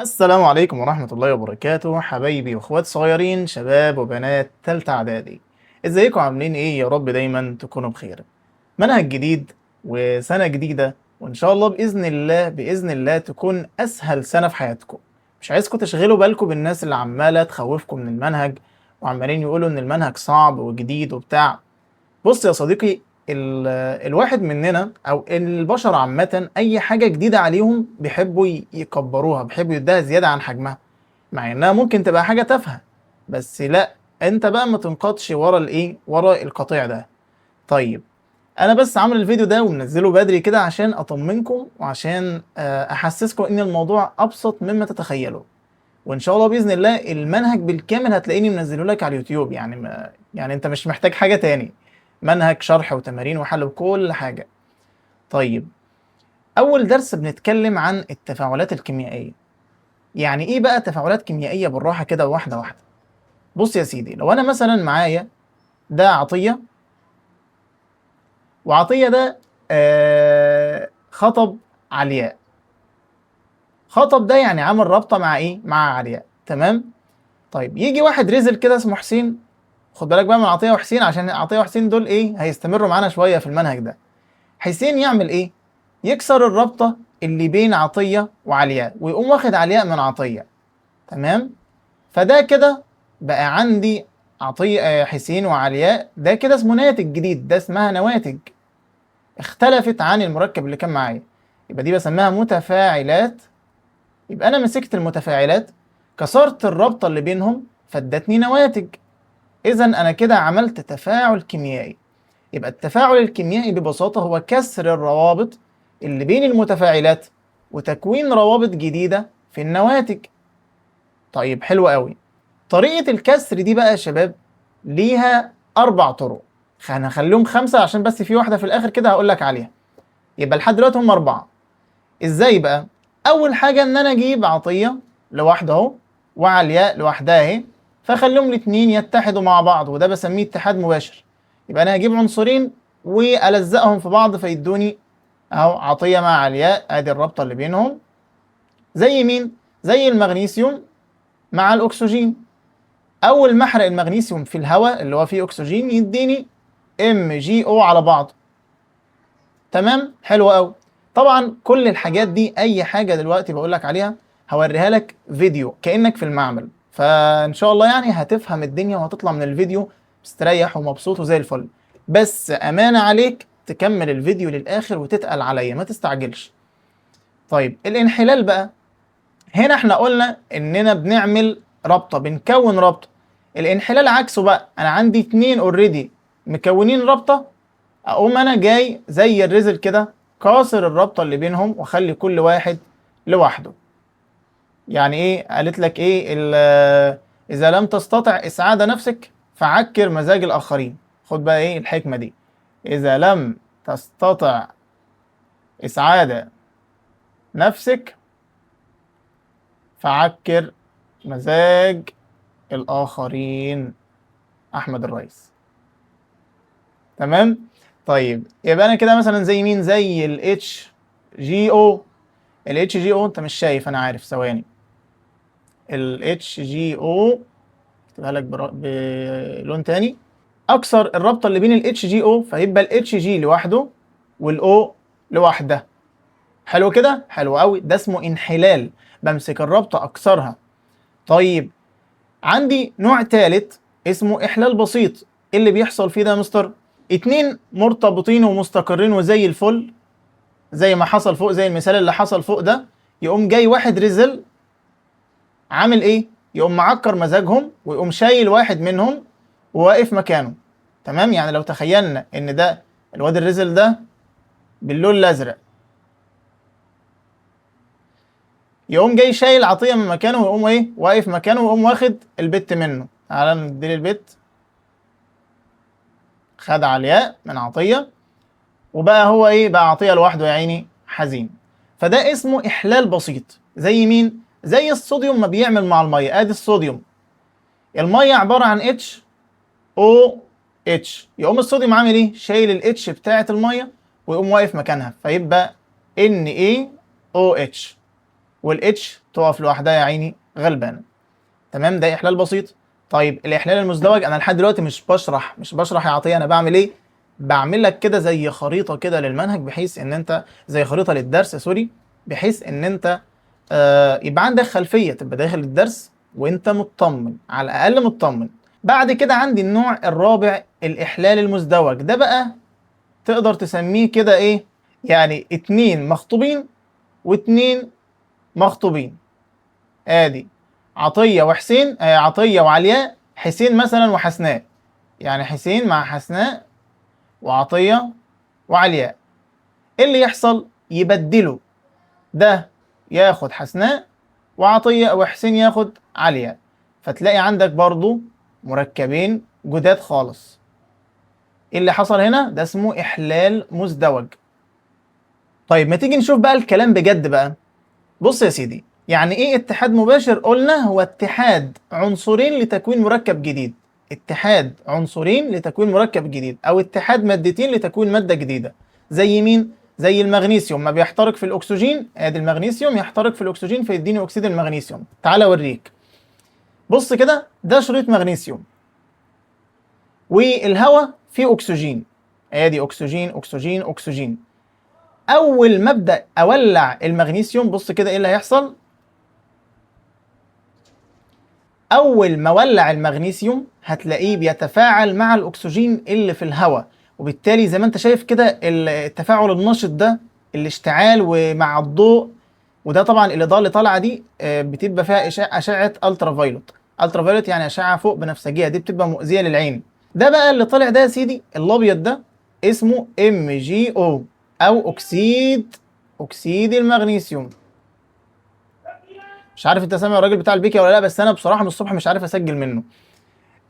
السلام عليكم ورحمة الله وبركاته حبايبي واخوات صغيرين شباب وبنات تالتة اعدادي. ازيكم عاملين ايه؟ يا رب دايما تكونوا بخير. منهج جديد وسنة جديدة، وان شاء الله بإذن الله تكون اسهل سنة في حياتكم. مش عايزكم تشغلوا بالكم بالناس اللي عمالة تخوفكم من المنهج وعمالين يقولوا ان المنهج صعب وجديد وبتاع. بص يا صديقي، الواحد مننا او البشر عامة اي حاجة جديدة عليهم بيحبوا يكبروها، بيحبوا يديها زيادة عن حجمها، مع انها ممكن تبقى حاجة تافهة. بس لا، انت بقى ما تنقضش ورا القطيع ده. طيب، انا بس عامل الفيديو ده ومنزله بدري كده عشان اطمنكم وعشان احسسكم ان الموضوع ابسط مما تتخيلوا. وان شاء الله باذن الله المنهج بالكامل هتلاقيني منزله لك على اليوتيوب، يعني يعني انت مش محتاج حاجه تاني. منهج شرح وتمارين وحل وكل حاجه. طيب، اول درس بنتكلم عن التفاعلات الكيميائيه. يعني ايه بقى تفاعلات كيميائيه؟ بالراحه كده واحده واحده. بص يا سيدي، لو انا مثلا معايا ده عطيه، وعطيه ده خطب علياء. خطب ده يعني عامل رابطه مع ايه؟ مع علياء، تمام. طيب يجي واحد رزل كده اسمه حسين. خد بالك بقى من عطيه وحسين، عشان عطيه وحسين دول ايه؟ هيستمروا معانا شويه في المنهج ده. حسين يعمل ايه؟ يكسر الرابطه اللي بين عطيه وعلياء ويقوم واخد علياء من عطيه، تمام. فده كده بقى عندي عطيه حسين وعلياء، ده كده اسمه ناتج جديد، ده اسمها نواتج اختلفت عن المركب اللي كان معايا. يبقى دي بسميها متفاعلات. يبقى انا مسكت المتفاعلات، كسرت الرابطه اللي بينهم فادتني نواتج. إذا أنا كده عملت تفاعل كيميائي. يبقى التفاعل الكيميائي ببساطة هو كسر الروابط اللي بين المتفاعلات وتكوين روابط جديدة في النواتج. طيب حلو قوي. طريقة الكسر دي بقى يا شباب ليها 4 طرق. هنخليهم 5 عشان بس في واحدة في الآخر كده هقول لك عليها. يبقى لحد دلوقتي هم 4. إزاي بقى؟ أول حاجة إن أنا أجيب عطية لوحده أهو، وعلياء لوحدها أهي، فخليهم الاتنين يتحدوا مع بعض، وده بسميه اتحاد مباشر. يبقى انا هجيب عنصرين والزقهم في بعض فيدوني اهو عطيه مع علياء، ادي الرابطه اللي بينهم. زي مين؟ زي المغنيسيوم مع الاكسجين. اول ما احرق المغنيسيوم في الهواء اللي هو فيه اكسجين يديني MgO على بعض. تمام، حلو قوي. طبعا كل الحاجات دي، اي حاجه دلوقتي بقول لك عليها هوريها لك فيديو كانك في المعمل، فان شاء الله يعني هتفهم الدنيا وهتطلع من الفيديو مستريح ومبسوط وزي الفل. بس امانه عليك تكمل الفيديو للاخر وتتقل عليا، ما تستعجلش. طيب الانحلال بقى، هنا احنا قلنا اننا بنعمل رابطه، بنكون رابطه. الانحلال عكسه بقى، انا عندي اتنين اوريدي مكونين رابطه، اقوم انا جاي زي الرزل كده كاسر الرابطه اللي بينهم واخلي كل واحد لوحده. يعني ايه؟ قالت لك ايه اذا لم تستطع اسعاد نفسك فعكر مزاج الاخرين. خد بقى ايه الحكمه دي. اذا لم تستطع اسعاد نفسك فعكر مزاج الاخرين. احمد الرئيس. تمام. طيب يبقى انا كده مثلا زي مين؟ زي ال HGO. ال HGO انت مش شايف، انا عارف، ثواني. ال HGO اكتبها لك بلون تاني. اكسر الرابطه اللي بين ال HGO فيبقى ال HG لوحده وال O لوحدها. حلو كده، حلو قوي، ده اسمه انحلال. بمسك الرابطه اكسرها. طيب عندي نوع ثالث اسمه احلال بسيط. ايه اللي بيحصل فيه ده يا مستر؟ اتنين مرتبطين ومستقرين وزي الفل، زي ما حصل فوق، زي المثال اللي حصل فوق ده. يقوم جاي واحد رزل عامل ايه؟ يقوم معكر مزاجهم ويقوم شايل واحد منهم وواقف مكانه. تمام، يعني لو تخيلنا ان ده الواد الرزل ده باللون الازرق، يقوم جاي شايل عطيه من مكانه ويقوم ايه؟ واقف مكانه ويقوم واخد البت منه. تعالى نديله البت. خد علياء من عطيه وبقى هو ايه؟ بقى عطيه لوحده يا عيني، حزين. فده اسمه احلال بسيط. زي مين؟ زي الصوديوم ما بيعمل مع الميه. ادي الصوديوم، الميه عباره عن اتش او اتش، يقوم الصوديوم عامل ايه؟ شايل الاتش بتاعه الميه ويقوم واقف مكانها فيبقى ان اي او اتش، والاتش تقف لوحدها يا عيني غلبانه. تمام، ده احلال بسيط. طيب الاحلال المزدوج، انا لحد دلوقتي مش بشرح يا عطيه، انا بعمل ايه؟ بعمل لك كده زي خريطه كده للمنهج، بحيث ان انت زي خريطه للدرس، سوري، بحيث ان انت يبقى عندك خلفيه، تبقى داخل الدرس وانت مطمن، على الاقل مطمن. بعد كده عندي النوع الرابع، الاحلال المزدوج. ده بقى تقدر تسميه كده ايه؟ يعني اتنين مخطوبين واتنين مخطوبين. ادي عطيه وحسين، عطيه وعلياء، حسين مثلا وحسناء، يعني حسين مع حسناء وعطيه وعلياء. ايه اللي يحصل؟ يبدلوا، ده ياخد حسناء وعطيه، وحسين ياخد علياء، فتلاقي عندك برضو مركبين جداد خالص. ايه اللي حصل هنا؟ ده اسمه احلال مزدوج. طيب ما تيجي نشوف بقى الكلام بجد بقى. بص يا سيدي، يعني ايه اتحاد مباشر؟ قلنا هو اتحاد عنصرين لتكوين مركب جديد. اتحاد عنصرين لتكوين مركب جديد، او اتحاد مادتين لتكوين مادة جديدة. زي مين؟ زي المغنيسيوم، ما بيحترق في الاكسجين، ادي المغنيسيوم يحترق في الاكسجين فيديني اكسيد المغنيسيوم. تعال اوريك. بص كده، ده شريط مغنيسيوم، والهواء فيه اكسجين، ادي اكسجين اكسجين اكسجين. اول ما ابدا اولع المغنيسيوم، بص كده ايه اللي هيحصل. اول ما اولع المغنيسيوم هتلاقيه بيتفاعل مع الاكسجين اللي في الهواء، وبالتالي زي ما انت شايف كده التفاعل النشط ده، الاشتعال ومع الضوء. وده طبعا الاضاءه اللي طالعه دي بتبقى فيها اشعه الترا فايلوت. الترا فايلوت يعني اشعه فوق بنفسجيه، دي بتبقى مؤذيه للعين. ده بقى اللي طالع ده يا سيدي الابيض ده، اسمه MgO، او اكسيد المغنيسيوم. مش عارف انت سامع الراجل بتاع البيكيا ولا لا، بس انا بصراحه من الصبح مش عارف اسجل منه.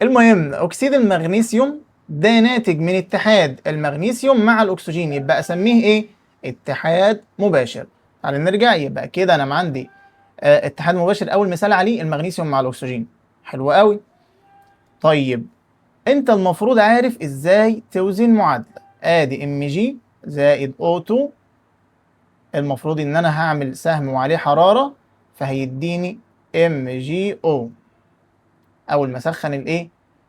المهم، اكسيد المغنيسيوم ده ناتج من اتحاد المغنيسيوم مع الاكسجين، يبقى اسميه ايه؟ اتحاد مباشر. تعال نرجع، يبقى كده انا عندي اتحاد مباشر، اول مثال عليه المغنيسيوم مع الاكسجين. حلو قوي. طيب انت المفروض عارف ازاي توزن معادله. ادي Mg زائد O2، المفروض ان انا هعمل سهم وعليه حراره، فهيديني MgO. اول ما اسخن الايه؟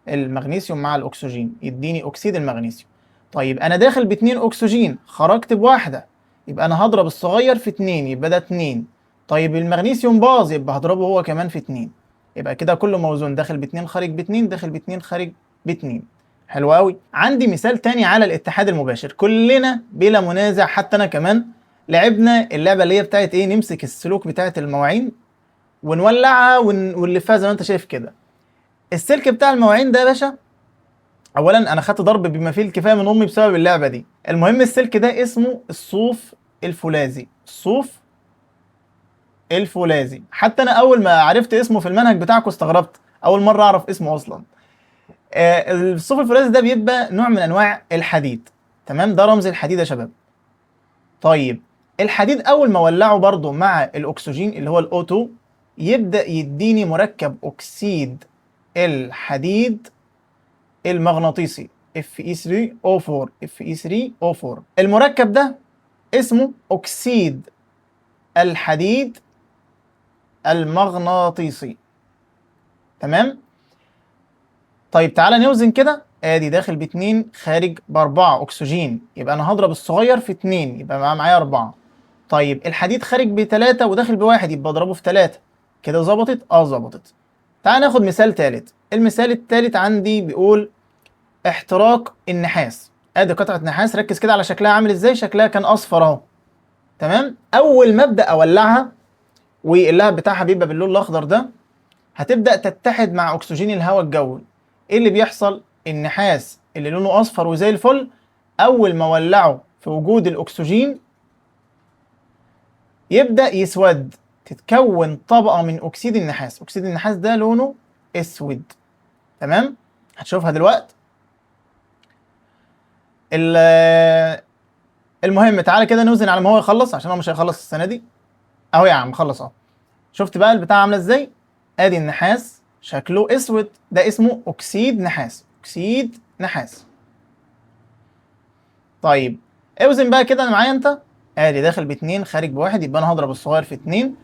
المغنيسيوم مع الاكسجين يديني اكسيد المغنيسيوم. طيب انا داخل باتنين اكسجين، خرجت بواحده، يبقى انا هضرب الصغير في اتنين، يبقى ده اتنين. طيب المغنيسيوم باظ، يبقى هضربه هو كمان في اتنين، يبقى كده كله موزون، داخل باتنين خارج باتنين، داخل باتنين خارج باتنين. حلو قوي. عندي مثال تاني على الاتحاد المباشر، كلنا بلا منازع حتى انا كمان لعبنا اللعبه اللي هي بتاعت ايه، نمسك السلوك بتاعت المواعين ونولعها ونلفها زي ما انت شايف كده. السلك بتاع المواعين ده يا باشا، اولا انا خدت ضرب بما فيه الكفايه من امي بسبب اللعبه دي. المهم السلك ده اسمه الصوف الفولاذي، الصوف الفولاذي. حتى انا اول ما عرفت اسمه في المنهج بتاعكم استغربت، اول مره اعرف اسمه اصلا. الصوف الفولاذي ده بيبقى نوع من انواع الحديد. تمام، ده رمز الحديد يا شباب. طيب الحديد اول ما اولعه برضو مع الاكسجين اللي هو الاوتو، يبدا يديني مركب اكسيد الحديد المغناطيسي Fe3O4. Fe3O4 المركب ده اسمه أكسيد الحديد المغناطيسي. تمام. طيب تعالى نوزن كده، ادي داخل باتنين خارج باربعة اكسجين، يبقى انا هضرب الصغير في اتنين، يبقى معايا اربعة. طيب الحديد خارج بتلاتة وداخل بواحد، يبقى اضربه في تلاتة. كده ظبطت؟ ظبطت. تعال ناخد مثال تالت. المثال التالت عندي بيقول احتراق النحاس. ادي قطعه نحاس، ركز كده على شكلها عامل ازاي، شكلها كان اصفر اهو. تمام، اول ما ابدا اولعها واللهب بتاعها بيبقى باللون الاخضر ده، هتبدا تتحد مع اكسجين الهواء الجوي. ايه اللي بيحصل؟ النحاس اللي لونه اصفر وزي الفل، اول ما اولعه في وجود الاكسجين يبدا يسود، تتكون طبقه من اكسيد النحاس. اكسيد النحاس ده لونه اسود. تمام، هتشوفها دلوقتي. المهم تعالى كده نوزن على ما هو يخلص، عشان هو مش هيخلص السنه دي. اهو يا عم خلص اهو. شفت بقى البتاع عامله ازاي؟ ادي النحاس شكله اسود، ده اسمه اكسيد نحاس، اكسيد نحاس. طيب اوزن بقى كده معايا انت، ادي داخل باتنين خارج بواحد، يبقى انا هضرب الصغير في اتنين،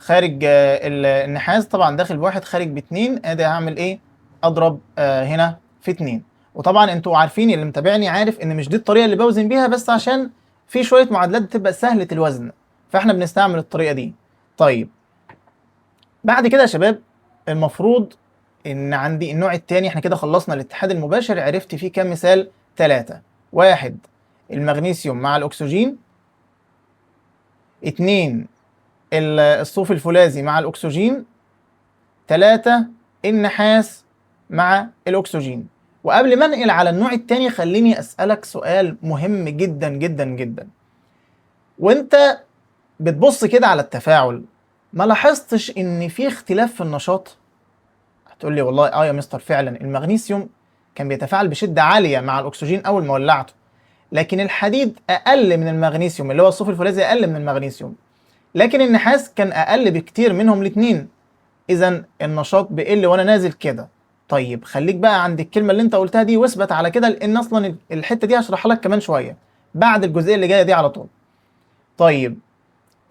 خارج النحاس طبعا داخل بواحد خارج باتنين، ادي هعمل ايه؟ اضرب هنا في اتنين. وطبعا انتوا عارفين، اللي متابعني عارف ان مش دي الطريقه اللي بوزن بيها، بس عشان في شويه معادلات بتبقى سهله الوزن فاحنا بنستعمل الطريقه دي. طيب بعد كده يا شباب، المفروض ان عندي النوع الثاني، احنا كده خلصنا الاتحاد المباشر، عرفت فيه كام مثال؟ 3. واحد، المغنيسيوم مع الاكسجين. 2، الصوف الفولاذي مع الاكسجين. 3، النحاس مع الاكسجين. وقبل ما انقل على النوع الثاني خليني اسالك سؤال مهم جدا جدا جدا. وانت بتبص كده على التفاعل، ما لاحظتش ان في اختلاف في النشاط؟ هتقول لي والله يا مستر فعلا المغنيسيوم كان بيتفاعل بشده عاليه مع الاكسجين اول ما ولعته، لكن الحديد اقل من المغنيسيوم، اللي هو الصوف الفولاذي اقل من المغنيسيوم، لكن النحاس كان اقل بكتير منهم الاثنين. اذا النشاط بيقل وانا نازل كده. طيب خليك بقى عند الكلمه اللي انت قلتها دي واثبت على كده، لان اصلا الحته دي هشرحها لك كمان شويه بعد الجزئيه اللي جايه دي على طول. طيب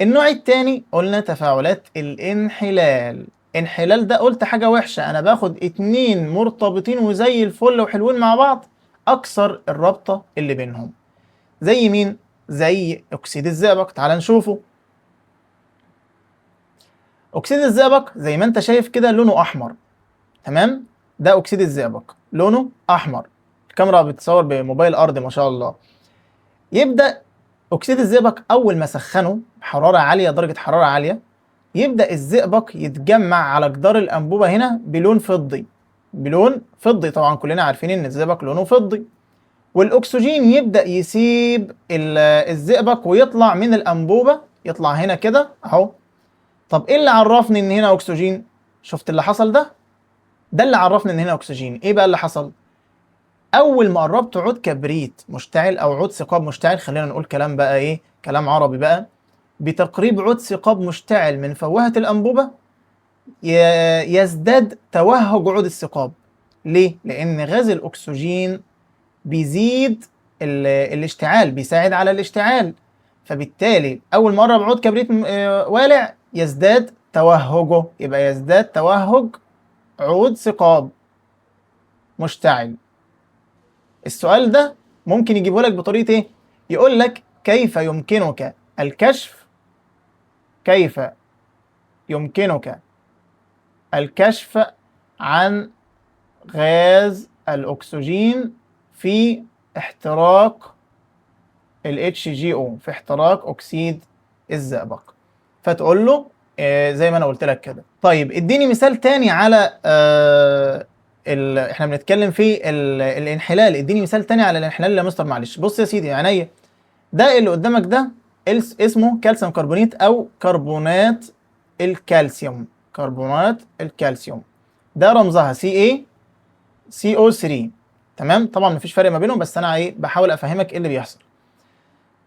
النوع الثاني قلنا تفاعلات الانحلال. انحلال ده قلت حاجه وحشه، انا باخد اتنين مرتبطين وزي الفل وحلوين مع بعض، اكسر الرابطه اللي بينهم. زي مين؟ زي اكسيد الزئبق. تعال نشوفه. اكسيد الزئبق زي ما انت شايف كده لونه احمر، تمام؟ ده اكسيد الزئبق لونه احمر. الكاميرا بتصور بموبايل ارضي ما شاء الله. يبدا اكسيد الزئبق اول ما سخنه بحراره عاليه، درجه حراره عاليه، يبدا الزئبق يتجمع على جدار الانبوبه هنا بلون فضي. بلون فضي، طبعا كلنا عارفين ان الزئبق لونه فضي. والاكسجين يبدا يسيب الزئبق ويطلع من الانبوبه، يطلع هنا كده اهو. طب ايه اللي عرفني ان هنا اكسجين؟ شفت اللي حصل ده؟ ده اللي عرفني ان هنا اكسجين. ايه بقى اللي حصل؟ اول ما قربت عود كبريت مشتعل او عود ثقاب مشتعل، خلينا نقول كلام بقى ايه، كلام عربي بقى، بتقريب عود ثقاب مشتعل من فوهة الانبوبة يزداد توهج عود الثقاب. ليه؟ لان غاز الاكسجين بيزيد الاشتعال، بيساعد على الاشتعال، فبالتالي اول ما قرب عود كبريت والع يزداد توهجه، يبقى يزداد توهج عود ثقاب مشتعل. السؤال ده ممكن يجيبه لك بطريقة ايه؟ يقول لك كيف يمكنك الكشف، كيف يمكنك الكشف عن غاز الأكسجين في احتراق ال HGO، في احتراق أكسيد الزئبق. فتقول له زي ما أنا قلت لك كده. طيب اديني مثال تاني على احنا بنتكلم في الانحلال، اديني مثال تاني على الانحلال يا مستر. معلش بص يا سيدي عينيا، ده اللي قدامك ده اسمه كالسيوم كربونيت او كربونات الكالسيوم. كربونات الكالسيوم ده رمزها CaCO3. تمام؟ طبعا مفيش فرق ما بينهم، بس انا ايه بحاول افهمك ايه اللي بيحصل.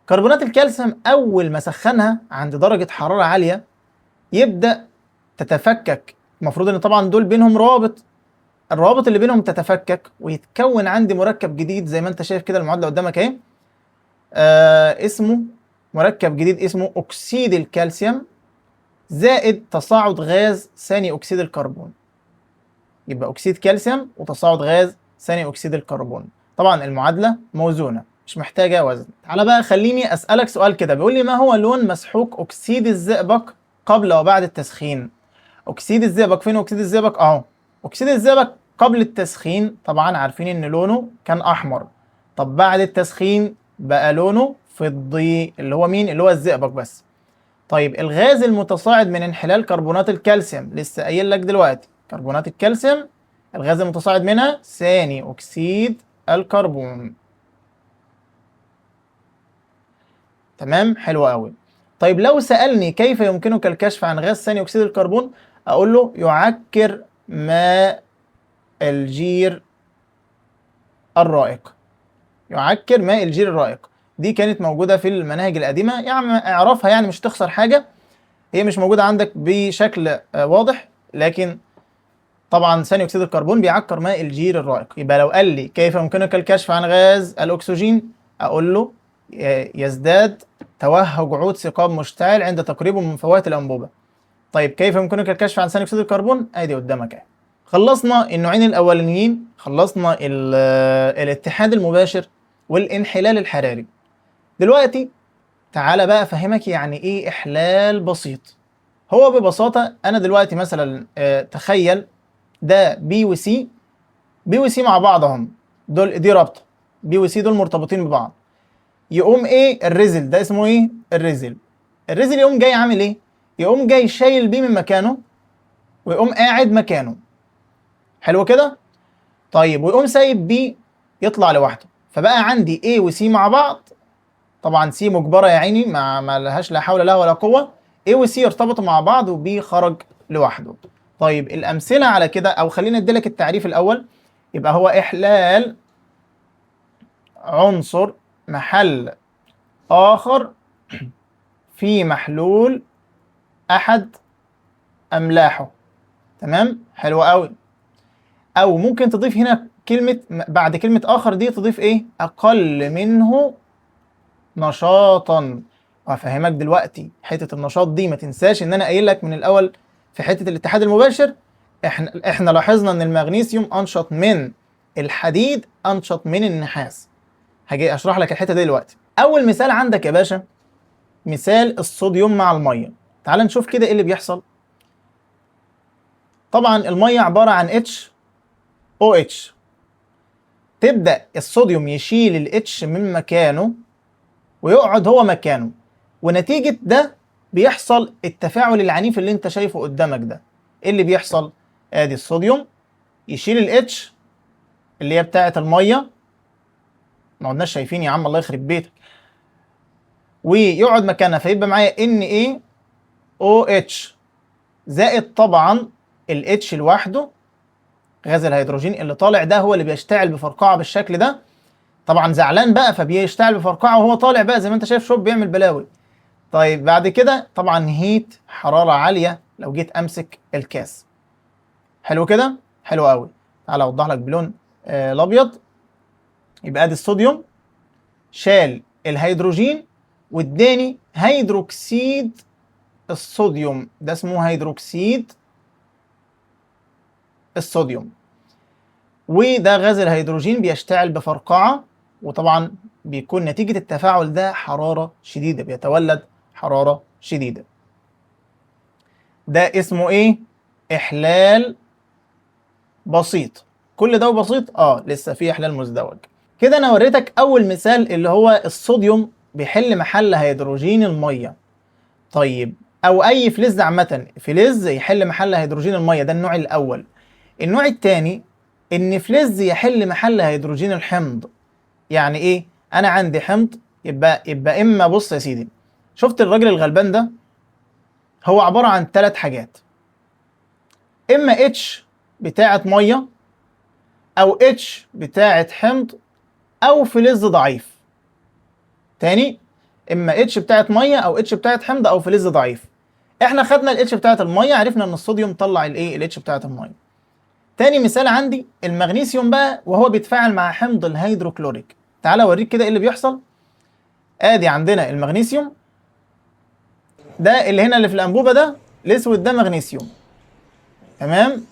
كربونات الكالسيوم اول ما سخنها عند درجة حرارة عالية يبدأ تتفكك. المفروض ان طبعا دول بينهم روابط، الروابط اللي بينهم تتفكك ويتكون عندي مركب جديد زي ما انت شايف كده المعادله قدامك اهي. اسمه مركب جديد اسمه اكسيد الكالسيوم زائد تصاعد غاز ثاني اكسيد الكربون. يبقى اكسيد كالسيوم وتصاعد غاز ثاني اكسيد الكربون. طبعا المعادله موزونه مش محتاجه وزن. تعالى بقى خليني اسالك سؤال كده، بيقول لي ما هو لون مسحوق اكسيد الزئبق قبل وبعد التسخين؟ اكسيد الزئبق فين؟ اكسيد الزئبق اهو. اكسيد الزئبق قبل التسخين طبعا عارفين ان لونه كان احمر. طب بعد التسخين بقى لونه فضي، اللي هو مين؟ اللي هو الزئبق بس. طيب الغاز المتصاعد من انحلال كربونات الكالسيوم، لسه قايل لك دلوقتي كربونات الكالسيوم الغاز المتصاعد منها ثاني اكسيد الكربون. تمام؟ حلو قوي. طيب لو سألني كيف يمكنك الكشف عن غاز ثاني اكسيد الكربون، اقول له يعكر ماء الجير الرائق. يعكر ماء الجير الرائق دي كانت موجودة في المناهج القديمة، يعني اعرفها، يعني مش تخسر حاجة. هي مش موجودة عندك بشكل واضح، لكن طبعا ثاني اكسيد الكربون بيعكر ماء الجير الرائق. يبقى لو قال لي كيف يمكنك الكشف عن غاز الاكسجين، اقول له يزداد توهج عود ثقاب مشتعل عند تقريبه من فوات الانبوبة. طيب كيف يمكنك الكشف عن ثاني اكسيد الكربون؟ ادي قدامك اهي. خلصنا النوعين الاولانيين، خلصنا الاتحاد المباشر والانحلال الحراري. دلوقتي تعالى بقى افهمك يعني ايه احلال بسيط. هو ببساطه انا دلوقتي مثلا تخيل ده بي وسي، بي وسي مع بعضهم، دي رابطه، بي وسي دول مرتبطين ببعض. يقوم ايه الريزل ده اسمه ايه؟ الريزل يقوم جاي عامل ايه؟ يقوم جاي شايل بي من مكانه ويقوم قاعد مكانه. حلو كده؟ طيب ويقوم سايب بي يطلع لوحده، فبقى عندي A و C مع بعض. طبعا C مجبره يا عيني، ما لهاش لا حول لها ولا قوه. A و C ارتبطوا مع بعض وB خرج لوحده. طيب الامثله على كده، او خلينا اديلك التعريف الاول. يبقى هو احلال عنصر محل اخر في محلول احد املاحه. تمام، حلو قوي. او ممكن تضيف هنا كلمه، بعد كلمه اخر دي تضيف ايه؟ اقل منه نشاطا. وهفهمك دلوقتي حته النشاط دي. ما تنساش ان انا قايل لك من الاول في حته الاتحاد المباشر، احنا لاحظنا ان المغنيسيوم انشط من الحديد، انشط من النحاس. هاجي اشرح لك الحته دي دلوقتي. اول مثال عندك يا باشا، مثال الصوديوم مع الميه. تعال نشوف كده ايه اللي بيحصل. طبعا الميه عباره عن OH. تبدا الصوديوم يشيل الاتش من مكانه ويقعد هو مكانه، ونتيجة ده بيحصل التفاعل العنيف اللي انت شايفه قدامك ده. ايه اللي بيحصل؟ ادي الصوديوم يشيل الاتش اللي هي بتاعة المية، ما قلناش شايفين يا عم الله يخرب بيتك، ويقعد مكانها، فيبقى معايا NaOH زائد طبعا الاتش لوحده، غاز الهيدروجين اللي طالع ده هو اللي بيشتعل بفرقعة بالشكل ده. طبعا زعلان بقى فبيشتعل بفرقعة وهو طالع بقى زي ما انت شايف، شوف بيعمل بلاوي. طيب بعد كده طبعا هيت، حرارة عالية لو جيت امسك الكاس. حلو كده؟ حلو قوي. تعالى اوضح لك بلون الابيض. يبقى ادي الصوديوم شال الهيدروجين واداني هيدروكسيد الصوديوم، ده اسمه هيدروكسيد الصوديوم. وده غاز الهيدروجين بيشتعل بفرقعة، وطبعا بيكون نتيجة التفاعل ده حرارة شديدة، بيتولد حرارة شديدة. ده اسمه ايه؟ احلال بسيط. كل ده بسيط؟ لسه في احلال مزدوج. كده انا وريتك اول مثال اللي هو الصوديوم بيحل محل هيدروجين الميه. طيب او اي فلز عامه، فلز يحل محل هيدروجين الميه، ده النوع الاول. النوع الثاني ان فلز يحل محل هيدروجين الحمض. يعني ايه؟ انا عندي حمض، يبقى اما، بص يا سيدي، شفت الراجل الغلبان ده؟ هو عباره عن 3 حاجات: اما اتش بتاعه ميه، او اتش بتاعه حمض، او فلز ضعيف. تاني، اما اتش بتاعت ميه او اتش بتاعت حمض او فلز ضعيف. احنا خدنا الاتش بتاعت الميه، عرفنا ان الصوديوم طلع الايه؟ الاتش بتاعت الميه. تاني مثال عندي المغنيسيوم بقى، وهو بيتفاعل مع حمض الهيدروكلوريك. تعالى اوريك كده ايه اللي بيحصل. ادي عندنا المغنيسيوم ده اللي هنا اللي في الانبوبه ده، الاسود ده مغنيسيوم، تمام،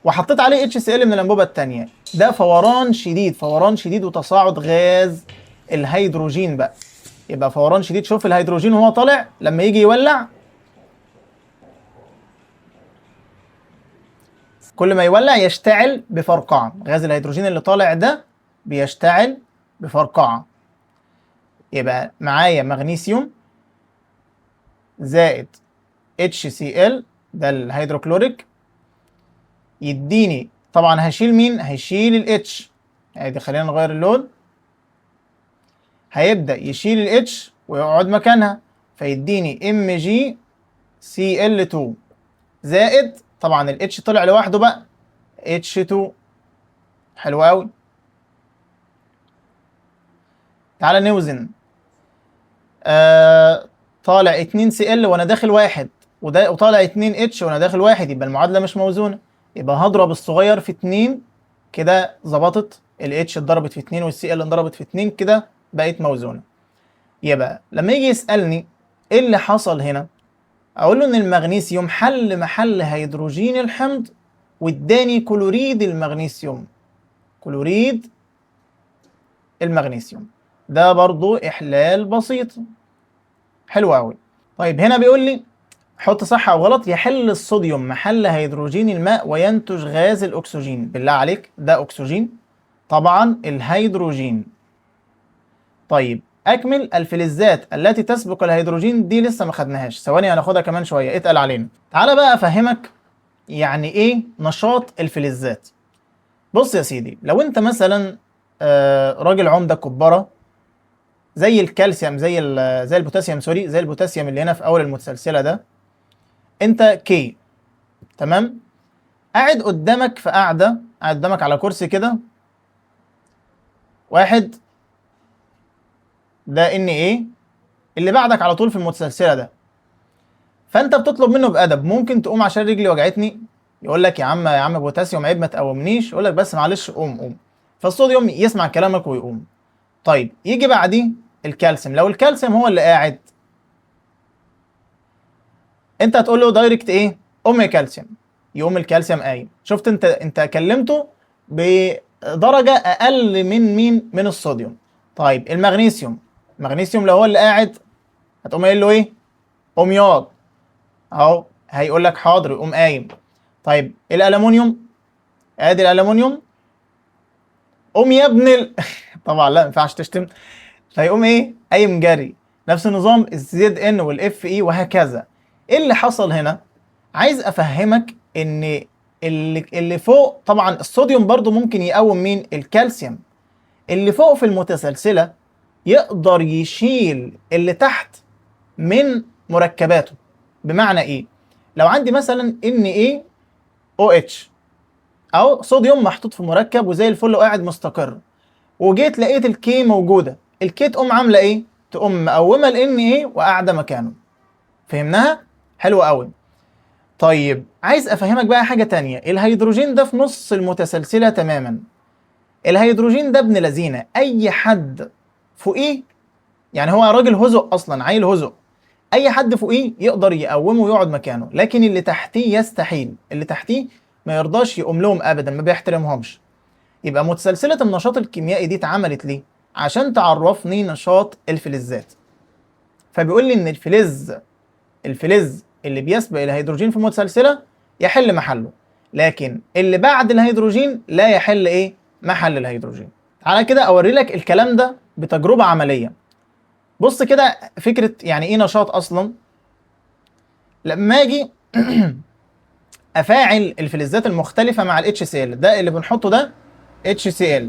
وحطيت عليه HCl من الانبوبه الثانيه. ده فوران شديد، فوران شديد وتصاعد غاز الهيدروجين بقى. يبقى فوران شديد، شوف الهيدروجين وهو طالع لما يجي يولع، كل ما يولع يشتعل بفرقعه. غاز الهيدروجين اللي طالع ده بيشتعل بفرقعه. يبقى معايا مغنيسيوم زائد HCl، ده الهيدروكلوريك، يديني طبعا هشيل مين؟ هيشيل الاتش. ادي خلينا نغير اللون. هيبدأ يشيل الاتش ويقعد مكانها، فيديني MgCl2 زائد طبعا الاتش طلع لوحده بقى H2. حلو قوي. تعالى نوزن. طالع 2Cl وانا داخل واحد، وطالع 2H وانا داخل واحد، يبقى المعادلة مش موزونة. يبقى هضرب الصغير في 2 كده ظبطت، الاتش اتضربت في 2 والCl انضربت في 2 كده بقت موزونة. يبقى لما يجي يسألني ايه اللي حصل هنا، اقول له ان المغنيسيوم حل محل هيدروجين الحمض واداني كلوريد المغنيسيوم، كلوريد المغنيسيوم. ده برضو احلال بسيط، حلو قوي. طيب هنا بيقول لي حط صح او غلط. يحل الصوديوم محل هيدروجين الماء وينتج غاز الاكسجين. بالله عليك ده اكسجين؟ طبعا الهيدروجين. طيب اكمل الفلزات التي تسبق الهيدروجين. دي لسه ما خدناهاش، ثواني هناخدها كمان شويه، اتقل علينا. تعالى بقى افهمك يعني ايه نشاط الفلزات. بص يا سيدي، لو انت مثلا راجل عمده كبره، زي الكالسيوم، زي البوتاسيوم، سوري، زي البوتاسيوم اللي هنا في اول المتسلسله ده، انت كي، تمام؟ قاعد قدامك في قاعده، قاعد قدامك على كرسي كده واحد، ده ان ايه اللي بعدك على طول في المتسلسله ده. فانت بتطلب منه بادب، ممكن تقوم عشان رجلي وجعتني، يقول لك يا عم يا عم بوتاسيوم عيب ما تقومنيش، يقول لك بس معلش قوم قوم. فالصوديوم يسمع كلامك ويقوم. طيب يجي بعديه الكالسيوم، لو الكالسيوم هو اللي قاعد، انت هتقول له دايركت ايه، قوم يا كالسيوم، يقوم الكالسيوم قايم. شفت انت كلمته بدرجه اقل من مين، من الصوديوم. طيب المغنيسيوم، المغنيسيوم لو هو اللي قاعد، هتقوم قايل له ايه، قوم ياض، اهو هيقول لك حاضر، يقوم قايم. طيب الالومنيوم، ادي الالومنيوم، قوم يا ابن طبعا لا ما ينفعش تشتم. فيقوم ايه، قايم جري. نفس النظام الزد ان والاف اي وهكذا. ايه اللي حصل هنا؟ عايز افهمك ان اللي فوق، طبعا الصوديوم برضو ممكن يقوم مين، الكالسيوم. اللي فوق في المتسلسلة يقدر يشيل اللي تحت من مركباته. بمعنى ايه؟ لو عندي مثلا NaOH او صوديوم محطوط في مركب وزي الفل وقاعد مستقر، وجيت لقيت الكي موجوده، الكي تقوم عامله ايه، تقوم مقومه Na وقاعده مكانه. فهمناها؟ حلو قوي. طيب عايز افهمك بقى حاجه تانية. الهيدروجين ده في نص المتسلسله تماما. الهيدروجين ده ابن لذينه، اي حد فوقيه، يعني هو راجل هزق اصلا، عيل هزق، اي حد فوقيه يقدر يقومه ويقعد مكانه، لكن اللي تحتيه يستحيل، اللي تحتيه ما يرضاش يقوم لهم ابدا، ما بيحترمهمش. يبقى متسلسله النشاط الكيميائي دي اتعملت ليه؟ عشان تعرفني نشاط الفلزات. فبيقول لي ان الفلز اللي بيسبق الهيدروجين في المتسلسله يحل محله، لكن اللي بعد الهيدروجين لا يحل ايه، محل الهيدروجين. تعالى كده اوري لك الكلام ده بتجربه عمليه. بص كده فكره يعني ايه نشاط اصلا. لما اجي افاعل الفلزات المختلفه مع ال HCl، ده اللي بنحطه ده HCl،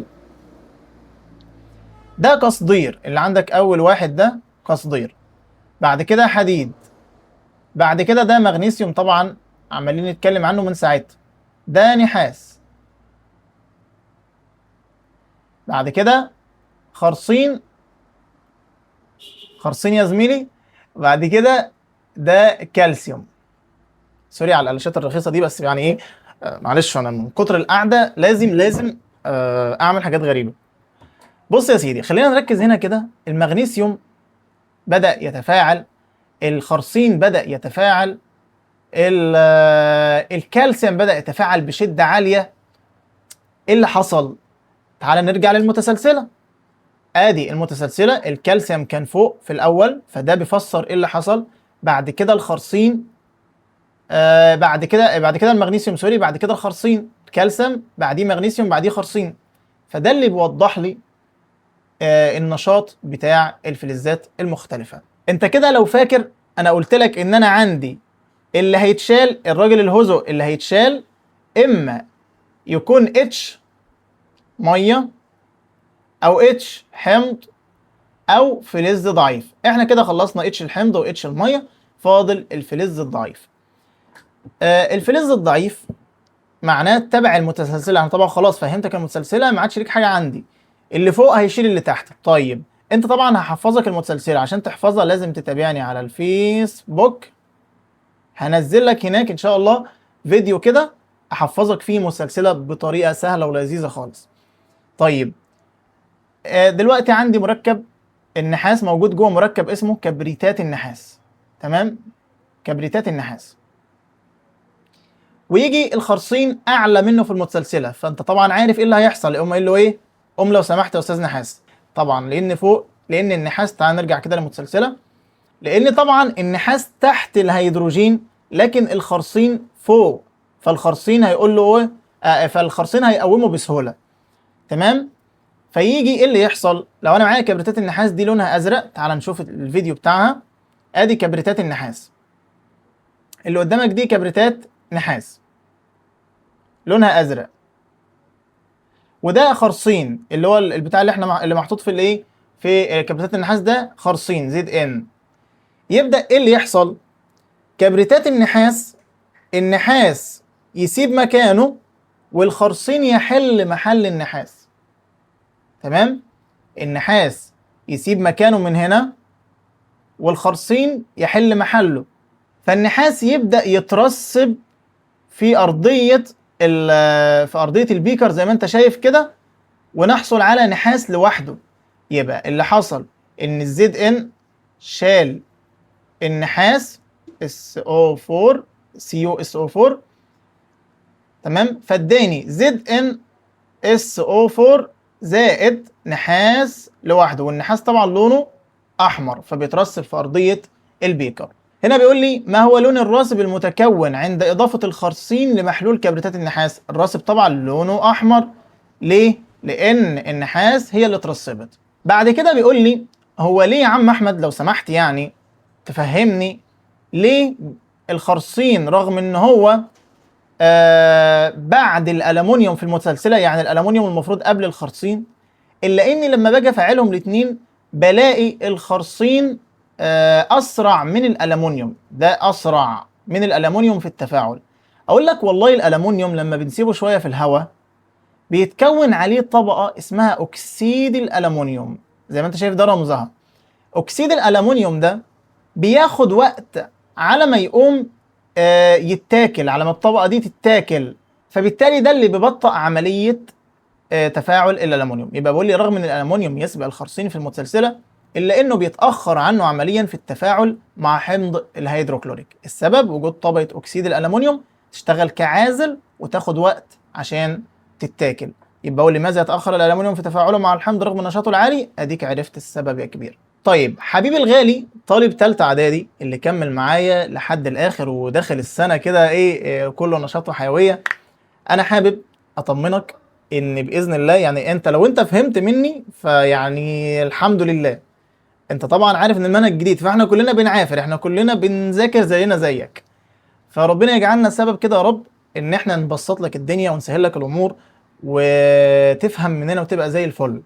ده قصدير، اللي عندك اول واحد ده قصدير، بعد كده حديد، بعد كده ده مغنيسيوم طبعا عمالين نتكلم عنه من ساعتها، ده نحاس، بعد كده خرصين، خرصين يا زميلي، بعد كده ده كالسيوم. سوري على القلاشات الرخيصه دي، بس يعني ايه، معلش انا من كتر القعده لازم اعمل حاجات غريبه. بص يا سيدي، خلينا نركز هنا كده. المغنيسيوم بدأ يتفاعل، الخرسين بدأ يتفاعل، الكالسيوم بدأ يتفاعل بشدة عالية. ايه اللي حصل؟ تعال نرجع للمتسلسلة. ادي المتسلسلة، الكالسيوم كان فوق في الاول، فده بيفسر ايه اللي حصل. بعد كده الخرسين، بعد كده المغنيسيوم، سوري، بعد كده الخرسين، كالسيوم بعديه مغنيسيوم بعديه خرسين. فده اللي بيوضح لي النشاط بتاع الفلزات المختلفة. انت كده لو فاكر، انا قلت لك ان انا عندي اللي هيتشال، الراجل الهزو اللي هيتشال، اما يكون اتش ميه، او اتش حمض، او فلز ضعيف. احنا كده خلصنا اتش الحمض واتش الميه، فاضل الفلز الضعيف. الفلز الضعيف معناه تبع المتسلسله. انا طبعا خلاص فهمتك المتسلسله، ما عادش ليك حاجه عندي، اللي فوق هيشيل اللي تحت. طيب انت طبعا هحفظك المتسلسله، عشان تحفظها لازم تتابعني على الفيسبوك. هنزل لك هناك ان شاء الله فيديو كده احفظك فيه مسلسله بطريقه سهله ولذيذه خالص. طيب دلوقتي عندي مركب النحاس موجود جوه مركب اسمه كبريتات النحاس، تمام؟ كبريتات النحاس، ويجي الخرسين اعلى منه في المتسلسله، فانت طبعا عارف ايه اللي هيحصل، يقوم قايل له ايه؟ قوم لو سمحت يا استاذ نحاس. طبعا لان فوق، لان النحاس، تعال نرجع كده للمتسلسله، لان طبعا النحاس تحت الهيدروجين لكن الخرسين فوق، فالخرسين هيقول له فالخرسين هيقومه بسهوله. تمام. فيجي ايه اللي يحصل لو انا معايا كبريتات النحاس دي لونها ازرق؟ تعال نشوف الفيديو بتاعها. ادي كبريتات النحاس اللي قدامك، دي كبريتات نحاس لونها ازرق، وده خرسين اللي هو البتاع اللي احنا اللي محطوط في الايه، في كبريتات النحاس، ده خرسين زد ان. يبدا ايه اللي يحصل؟ كبريتات النحاس يسيب مكانه والخرسين يحل محل النحاس. تمام. النحاس يسيب مكانه من هنا والخرسين يحل محله، فالنحاس يبدا يترسب في ارضيه البيكر زي ما انت شايف كده، ونحصل على نحاس لوحده. يبقى اللي حصل ان الزد ان شال النحاس SO4 CuSO4، تمام، فاداني زد ان SO4 زائد نحاس لوحده، والنحاس طبعا لونه احمر فبيترسب في ارضيه البيكر. هنا بيقول لي ما هو لون الراسب المتكون عند اضافه الخرسين لمحلول كبريتات النحاس؟ الراسب طبعا لونه احمر. ليه؟ لان النحاس هي اللي اترسبت. بعد كده بيقول لي هو ليه يا عم احمد لو سمحت يعني تفهمني ليه الخرسين رغم ان هو بعد الالومنيوم في المتسلسله، يعني الالومنيوم المفروض قبل الخرسين، الا اني لما باجي افعلهم الاثنين بلاقي الخرسين اسرع من الالومنيوم، ده اسرع من الالومنيوم في التفاعل. اقول لك والله الالومنيوم لما بنسيبه شويه في الهواء بيتكون عليه طبقه اسمها اكسيد الالومنيوم، زي ما انت شايف ده رمزها. اكسيد الالومنيوم ده بياخد وقت على ما يقوم يتاكل، على ما الطبقه دي تتاكل، فبالتالي ده اللي بيبطئ عمليه تفاعل الالومنيوم. يبقى بقول لي رغم ان الالومنيوم يسبق الخرسين في المتسلسله الا انه بيتاخر عنه عمليا في التفاعل مع حمض الهيدروكلوريك. السبب وجود طبقه اكسيد الالومنيوم تشتغل كعازل وتاخد وقت عشان تتاكل. يبقى هو لماذا يتاخر الالومنيوم في تفاعله مع الحمض رغم نشاطه العالي؟ اديك عرفت السبب يا كبير. طيب حبيبي الغالي طالب تالتة اعدادي اللي كمل معايا لحد الاخر وداخل السنه كده ايه كله نشاط وحيويه، انا حابب اطمنك ان باذن الله يعني انت لو انت فهمت مني فيعني الحمد لله. انت طبعا عارف ان المنهج جديد، فاحنا كلنا بنعافر، احنا كلنا بنذاكر زينا زيك، فربنا يجعلنا سبب كده يا رب ان احنا نبسط لك الدنيا ونسهل لك الامور وتفهم مننا وتبقى زي الفل.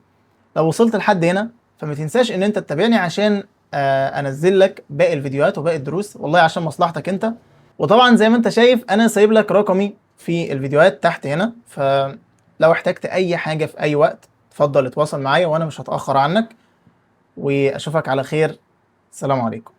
لو وصلت لحد هنا فما تنساش ان انت تتابعني عشان انزل لك باقي الفيديوهات وباقي الدروس، والله عشان مصلحتك انت. وطبعا زي ما انت شايف انا سايب لك رقمي في الفيديوهات تحت هنا، فلو احتجت اي حاجة في اي وقت اتفضل اتواصل معايا وانا مش هتأخر عنك، واشوفك على خير. السلام عليكم.